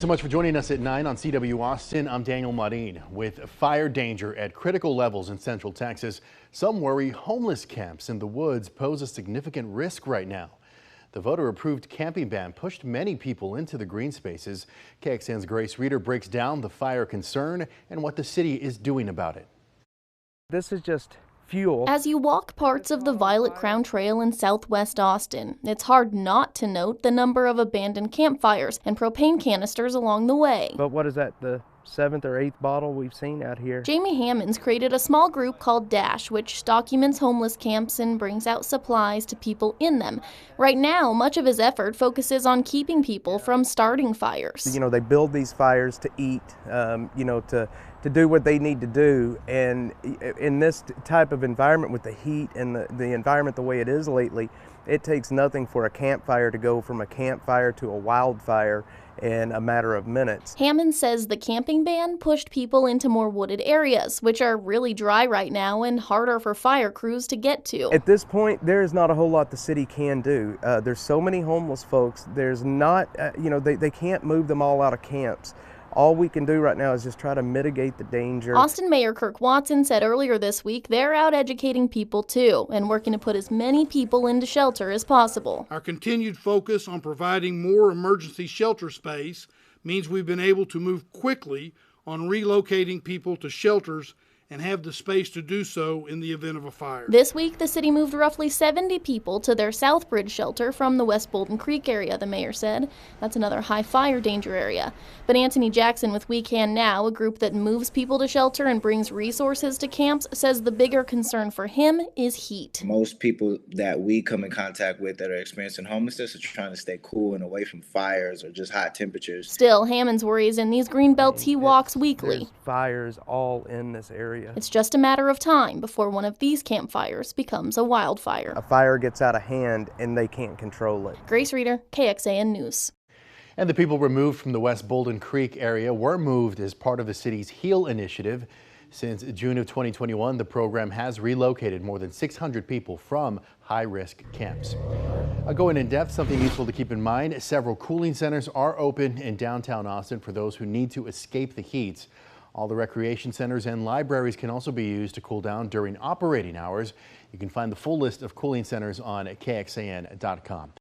So much for joining us at 9 on CW Austin. I'm Daniel Marin. With fire danger at critical levels in central Texas, some worry homeless camps in the woods pose a significant risk right now. The voter-approved camping ban pushed many people into the green spaces. KXAN's Grace Reeder breaks down the fire concern and what the city is doing about it. This is just fuel. As you walk parts of the Violet Crown Trail in southwest Austin, it's hard not to note the number of abandoned campfires and propane canisters along the way. But what is that, the 7th or 8th bottle we've seen out here? Jamie Hammonds created a small group called DASH, which documents homeless camps and brings out supplies to people in them. Right now, much of his effort focuses on keeping people from starting fires. You know, they build these fires to eat, to do what they need to do. And in this type of environment with the heat and the environment the way it is lately, it takes nothing for a campfire to go from a campfire to a wildfire in a matter of minutes. Hammond says the camping ban pushed people into more wooded areas, which are really dry right now and harder for fire crews to get to. At this point, there is not a whole lot the city can do. There's so many homeless folks. There's not, they can't move them all out of camps. All we can do right now is just try to mitigate the danger. Austin Mayor Kirk Watson said earlier this week they're out educating people too and working to put as many people into shelter as possible. Our continued focus on providing more emergency shelter space means we've been able to move quickly on relocating people to shelters and have the space to do so in the event of a fire. This week, the city moved roughly 70 people to their Southbridge shelter from the West Bolton Creek area, the mayor said. That's another high fire danger area. But Anthony Jackson with We Can Now, a group that moves people to shelter and brings resources to camps, says the bigger concern for him is heat. Most people that we come in contact with that are experiencing homelessness are trying to stay cool and away from fires or just hot temperatures. Still, Hammond's worries in these green belts he walks weekly. There's fires all in this area. It's just a matter of time before one of these campfires becomes a wildfire. A fire gets out of hand and they can't control it. Grace Reeder, KXAN News. And the people removed from the West Bolton Creek area were moved as part of the city's HEAL initiative. Since June of 2021, the program has relocated more than 600 people from high-risk camps. Going in depth, something useful to keep in mind, several cooling centers are open in downtown Austin for those who need to escape the heat. All the recreation centers and libraries can also be used to cool down during operating hours. You can find the full list of cooling centers on KXAN.com.